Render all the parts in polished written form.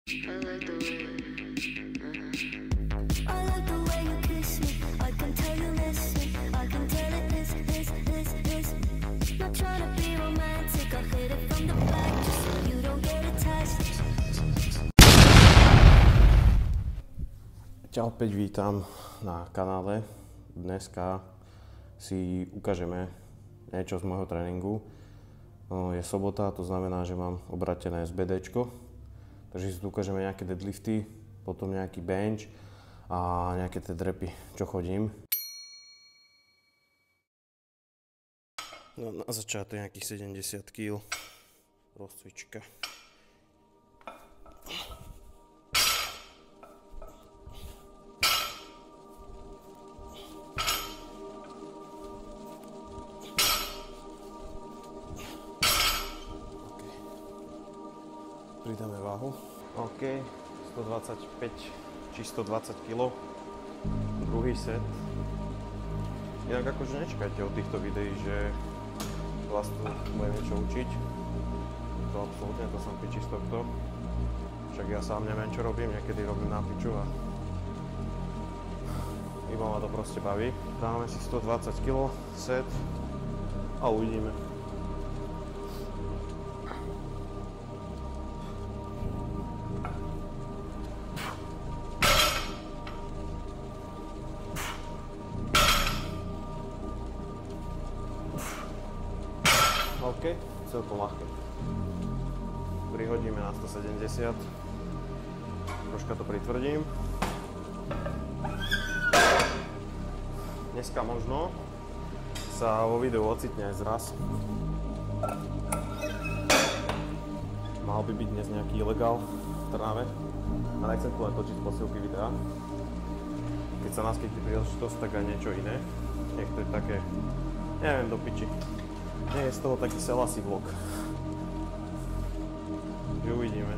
I like the way you kiss me. I can tell you listen. I can tell it this. Not trying to be romantic. I hit it from the back just so you don't get attached. Ťa opäť vítam na kanále. Dneska si ukážeme niečo z môjho tréningu. Je sobota, to znamená, že mám obratené SBDčko. Takže si tu ukážeme nejaké deadlifty, potom nejaký bench a nejaké tie drepy, čo chodím. No, na začiatok nejakých 70 kg rozcvička. Pridáme váhu. OK, 125 či 120 kg. Druhý set. Inak akože nečakajte od týchto videí, že vás tu budem niečo učiť. To absolútne, to som piči z tohto. Však ja sám neviem, čo robím, niekedy robím na piču a iba ma to proste baví. Dáme si 120 kg set a uvidíme. OK, celkom ľahké. Prihodíme na 170. Troška to pritvrdím. Dneska možno sa vo videu ocitne aj zraz. Mal by byť dnes nejaký ilegál v Trnave. A nechcem tu len točiť posilky videa. Keď sa naskytne príležitosť, tak aj niečo iné. Nech to je také, neviem, do piči. Nie je z toho taký selasí vlog. Takže uvidíme,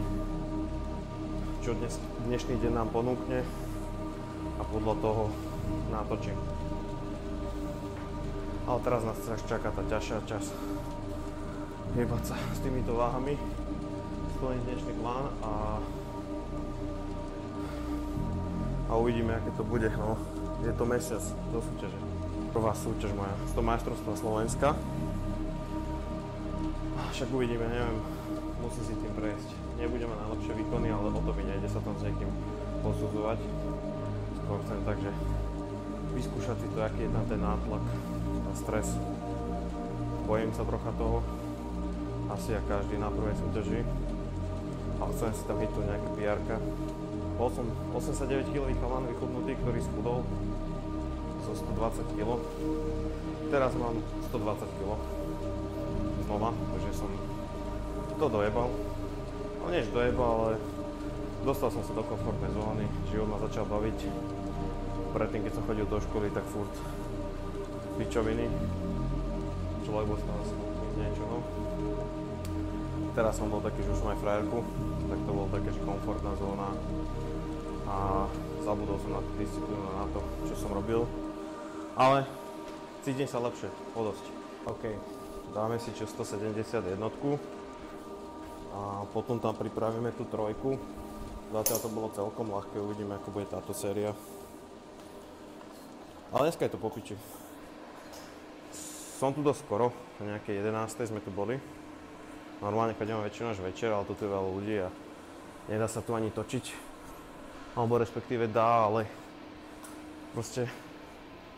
čo dnešný deň nám ponúkne a podľa toho natočím. Ale teraz nás čaká tá ťažšia časť. Jebať sa s týmito váhami, splniť dnešný plán a uvidíme, aké to bude. No, je to mesiac do súťaže. Prvá súťaž moja, z toho majstrovstva Slovenska. Však uvidíme, neviem, musím si tým prejsť. Nebudeme najlepšie výkony, ale o to mi nejde sa tam s niekým posudzovať. Skôr chcem takže vyskúšať si to, aký je tam ten nátlak a stres. Bojím sa trocha toho, asi jak každý na prvej súťaži. Ale chcem si tam hitnúť nejaké PR-ka. Bol som 89 kg chalan vychudnutý, ktorý schudol zo 120 kg. Teraz mám 120 kg. Znova, takže som to dojebal. No nie, že dojebal, ale dostal som sa do komfortnej zóny, život ma začal baviť. Predtým, keď som chodil do školy, tak furt pičoviny. Človek bol stále smutný, niečo, no. Teraz som bol taký, že už som aj frajerku, tak to bolo také, že komfortná zóna. A zabudol som na tú disciplínu, na to, čo som robil. Ale cítim sa lepšie, o dosť. OK. Dáme si čo 171 a potom tam pripravíme tú trojku. Zatiaľ to bolo celkom ľahké, uvidíme, ako bude táto séria. Ale dneska je to po piči. Som tu dosť skoro, na nejakej 11. sme tu boli. Normálne chodíme väčšinu až večer, ale tu je veľa ľudí a nedá sa tu ani točiť. Alebo respektíve dá, ale proste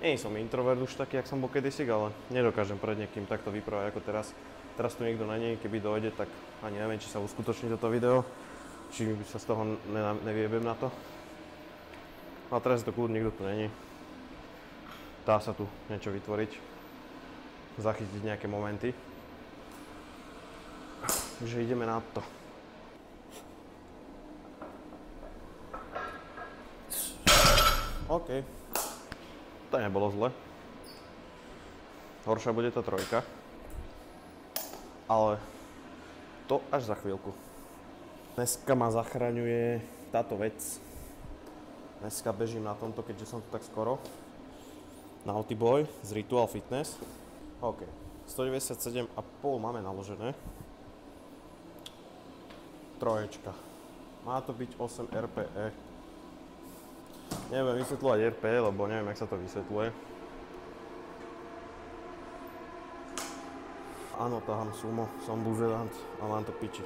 nie som introvert už taký, jak som bol kedysi, ale nedokážem pred niekým takto vyprávať ako teraz. Teraz tu niekto není, keby dojde, tak ani neviem, či sa uskutoční toto video, či sa z toho neviebem na to. Ale teraz je to kľud, nikto tu není. Dá sa tu niečo vytvoriť, zachytiť nejaké momenty. Takže ideme na to. OK. To nebolo zle. Horšia bude tá trojka. Ale to až za chvíľku. Dneska ma zachraňuje táto vec. Dneska bežím na tomto, keďže som tu tak skoro. Naughty Boy z Ritual Fitness. OK. 197,5 máme naložené. Troječka. Má to byť 8 RPE. Neviem vysvetľovať RPE, lebo neviem, jak sa to vysvetľuje. Áno, tahám sumo, som buzelant a mám to piči.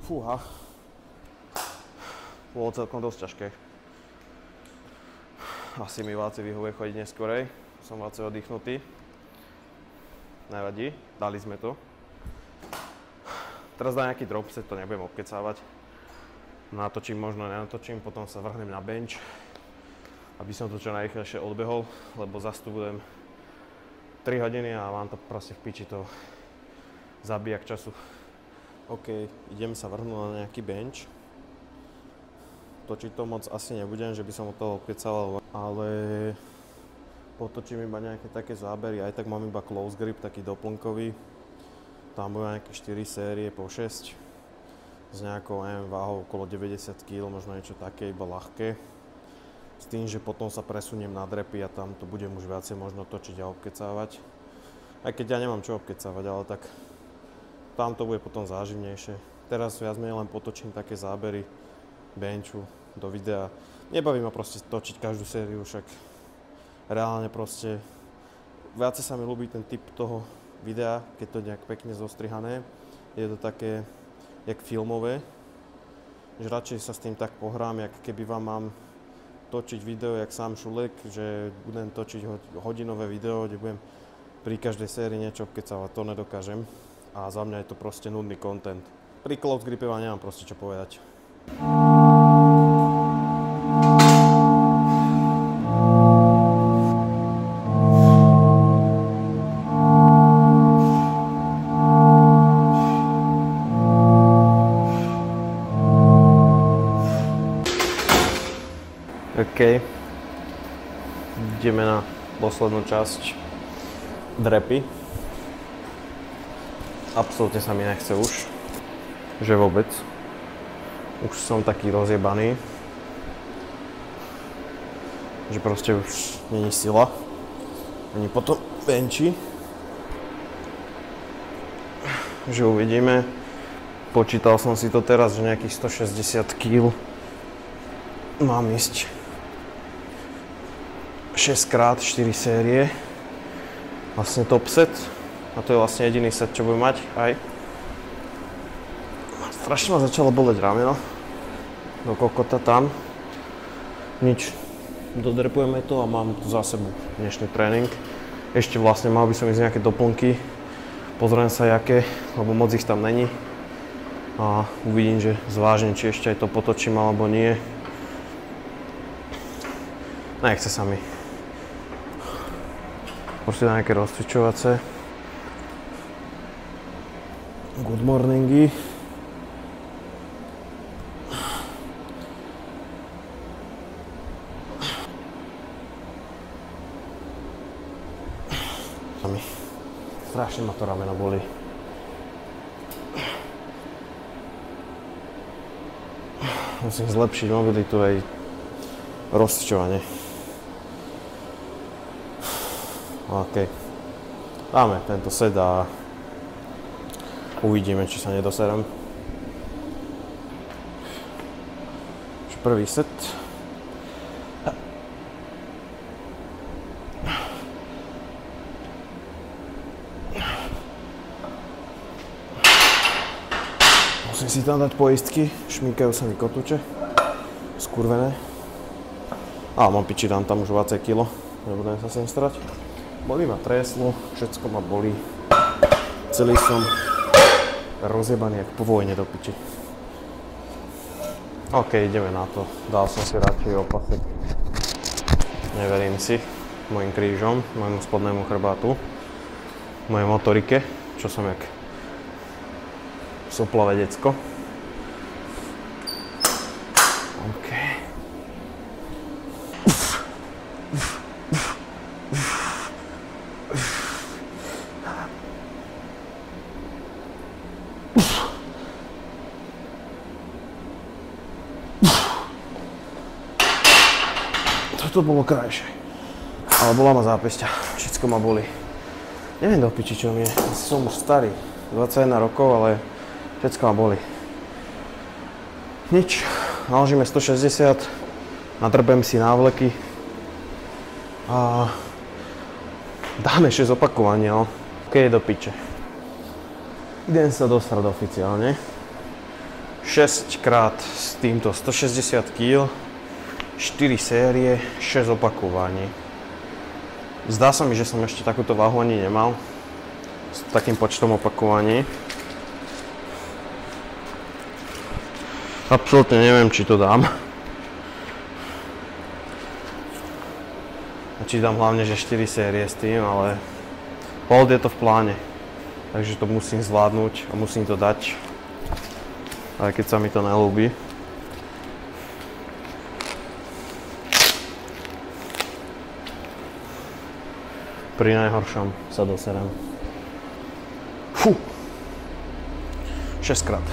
Fúha. Bolo celkom dosť ťažké. Asi mi Váci vyhovuje chodiť neskorej. Som Váci oddychnutý. Nevadí, dali sme to. Teraz dá nejaký dropset, to nebudem obkecávať. Natočím, možno nenatočím, potom sa vrhnem na bench, aby som to čo najrýchlejšie odbehol, lebo zase tu budem 3 hodiny a mám to proste v piči, to zabíjak času. OK, idem sa vrhnúť na nejaký bench. Točiť to moc asi nebudem, že by som od toho obkecával, ale potočím iba nejaké také zábery, aj tak mám iba close grip, taký doplnkový. Tam budú nejaké 4 série po 6 s nejakou, neviem, váhou okolo 90 kg, možno niečo také, iba ľahké. S tým, že potom sa presuniem na drepy a tam to budem už viacej možno točiť a obkecávať. Aj keď ja nemám čo obkecávať, ale tak tam to bude potom záživnejšie. Teraz viac menej len potočím také zábery benchu do videa. Nebaví ma proste točiť každú sériu, však reálne proste viacej sa mi ľúbi ten typ toho videa, keď to je nejak pekne zostrihané. Je to také jak filmové, že radšej sa s tým tak pohrám, jak keby vám mám točiť video jak sám Šulek, že budem točiť hodinové video, kde budem pri každej sérii niečo obkecávať, to nedokážem. A za mňa je to proste nudný content. Pri close gripe vám nemám proste čo povedať. OK. Ideme na poslednú časť drepy. Absolútne sa mi nechce už, že vôbec. Už som taký rozjebaný, že proste už není sila. Ani potom benchi. Že uvidíme. Počítal som si to teraz, že nejakých 160 kg mám ísť 6x4 série. Vlastne top set. A to je vlastne jediný set, čo budem mať aj. Strašne ma začalo boleť rameno. Do kokota tam. Nič. Dodrepujeme to a mám tu za sebou dnešný tréning. Ešte vlastne mal by som ísť nejaké doplnky. Pozriem sa jaké, lebo moc ich tam není. A uvidím, že zvážim, či ešte aj to potočím alebo nie. Nechce sa mi. Proste nejaké rozcvičovacie. Good morningy. Strašne ma to rameno bolí. Musím zlepšiť mobilitu aj rozcvičovanie. OK. Dáme tento set a uvidíme, či sa nedoserem. Prvý set. Musím si tam dať poistky, šmýkajú sa mi kotúče. Skurvené. Ale mám piči, dám tam už 20 kg. Nebudem sa sem strať. Bolí ma treslo, všetko ma bolí. Celý som rozjebaný jak po vojne do piči. OK, ideme na to. Dal som si radšej opasek. Neverím si. Mojim krížom, môjmu spodnému chrbátu. Mojej motorike, čo som jak soplavé decko. OK. to bolo krajšie. Ale bola ma zápesťa, všetko ma boli. Neviem do piči, čo mi je. Som už starý, 21 rokov, ale všetko ma boli. Nič, naložíme 160, nadrbem si návleky a dáme 6 opakovaní, no. Keď je do piče. Idem sa dostať oficiálne. 6 krát s týmto 160 kg, 4 série, 6 opakovaní. Zdá sa mi, že som ešte takúto váhu ani nemal s takým počtom opakovaní. Absolútne neviem, či to dám. A či dám hlavne, že 4 série s tým, ale hold je to v pláne. Takže to musím zvládnuť a musím to dať. Aj keď sa mi to neľúbi. Pri najhoršom sa doserem. Fú. 6 krát.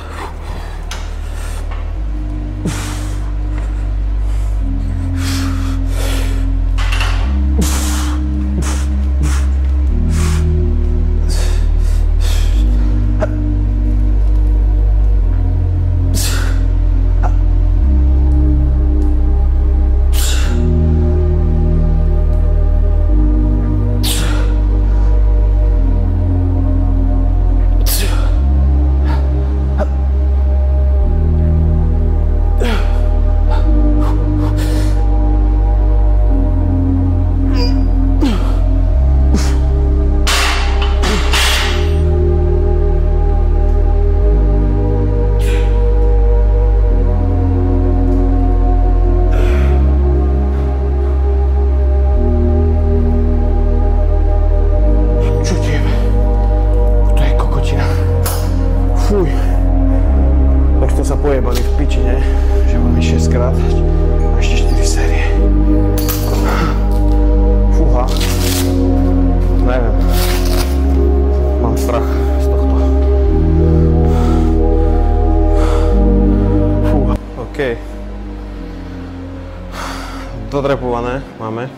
Dodrepované máme.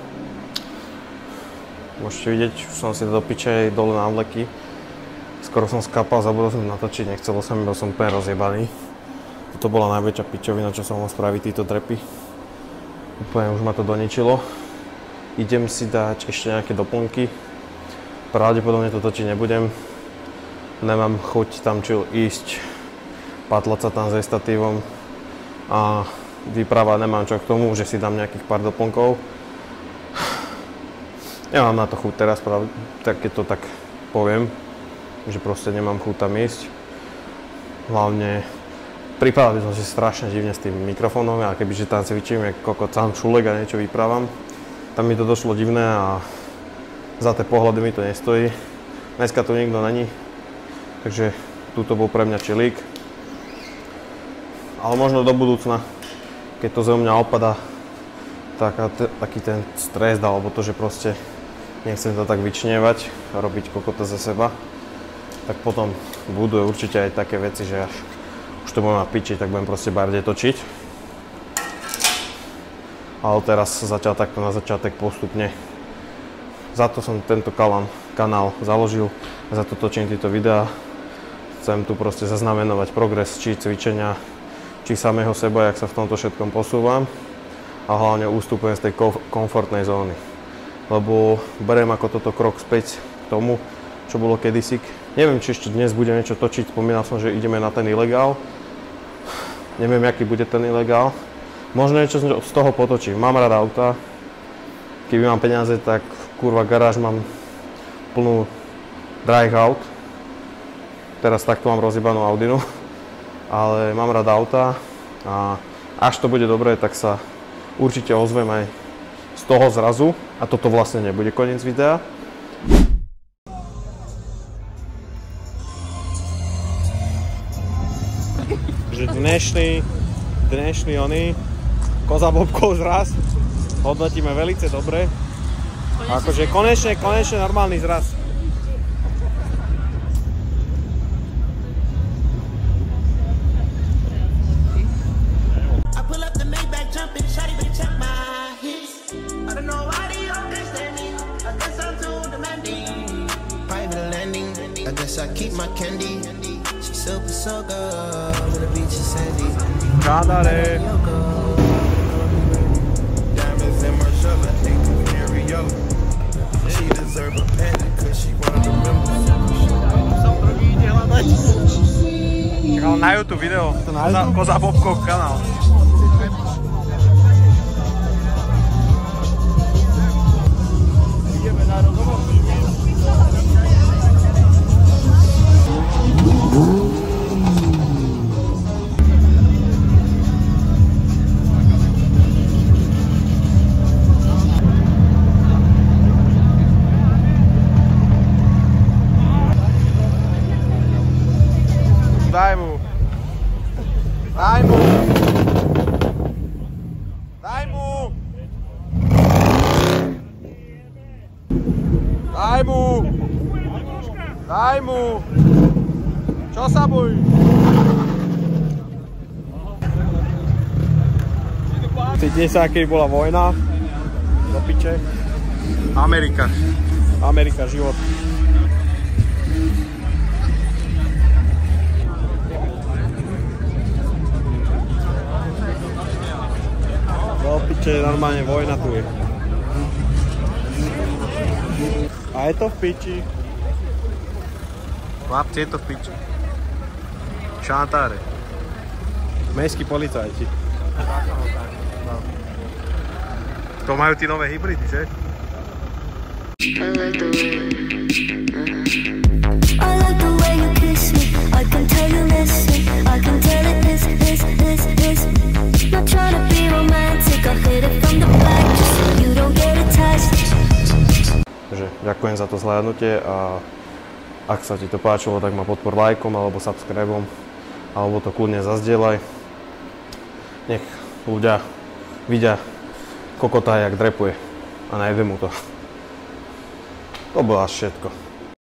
Môžete vidieť, už som si do piče aj dole návleky. Skoro som skápal, zabudol som natočiť, nechcelo sa mi, bol som úplne rozjebaný. Toto bola najväčšia pičovina, čo som mohol spraviť, títo drepy. Úplne už ma to doničilo. Idem si dať ešte nejaké doplnky. Pravdepodobne to točiť nebudem. Nemám chuť tam čo ísť, patlať sa tam s statívom a výprava nemám čo k tomu, že si dám nejakých pár doplnkov. Nemám na to chuť teraz, tak keď to tak poviem, že proste nemám chuť tam ísť. Hlavne pripadal by som si strašne divne s tým mikrofónom a kebyže tam cvičím, ako kokot sám čulek a niečo vyprávam, tam mi to došlo divné a za tie pohľady mi to nestojí. Dneska tu nikto není, takže túto bol pre mňa čilík. Ale možno do budúcna, keď to zo mňa opadá taký ten stres, alebo to, že proste nechcem to tak vyčnievať a robiť kokota za seba, tak potom budú určite aj také veci, že až už to budem pičiť, tak budem proste barde točiť. Ale teraz zatiaľ takto na začiatek postupne. Za to som tento kanál založil, za to točím tieto videá. Chcem tu proste zaznamenovať progres, či cvičenia, či samého seba, jak sa v tomto všetkom posúvam a hlavne ústupujem z tej komfortnej zóny. Lebo beriem ako toto krok späť k tomu, čo bolo kedysi. Neviem, či ešte dnes budem niečo točiť, spomínal som, že ideme na ten ilegál. Neviem, aký bude ten ilegál. Možno niečo z toho potočím. Mám rád auta. Keby mám peniaze, tak kurva garáž mám plnú drahých aut. Teraz takto mám rozjebanú Audinu. Ale mám rád auta a až to bude dobré, tak sa určite ozvem aj z toho zrazu a toto vlastne nebude koniec videa. Že dnešný oný koza bobkov zraz hodnotíme velice dobre. Akože konečne normálny zraz. I pull up the Maybach jumping, shawty better check my hips. Čándare. Čakal na YouTube video. Koza Bobkov kanál. Ideme na rozhovor. Daj mu. Daj mu. Daj mu. Daj mu. Daj mu. Čo sa bojí? Cítite sa, keď bola vojna? Do piče. Amerika. Amerika, život. Do piče, normálne vojna tu je. A je to v piči. Chlapci, je to v piči. Šantáre. Mestskí policajti. No. To majú tí nové hybridy, že? I like the way you kiss me. I can tell you listen. I can tell it this. Not trying to be romantic. I hit it from the back just so you don't get attached. Takže ďakujem za to zhľadnutie a ak sa ti to páčilo, tak ma podpor lajkom alebo subscribeom alebo to kľudne zazdieľaj. Nech ľudia vidia kokota, jak drepuje a najde mu to. To bolo až všetko.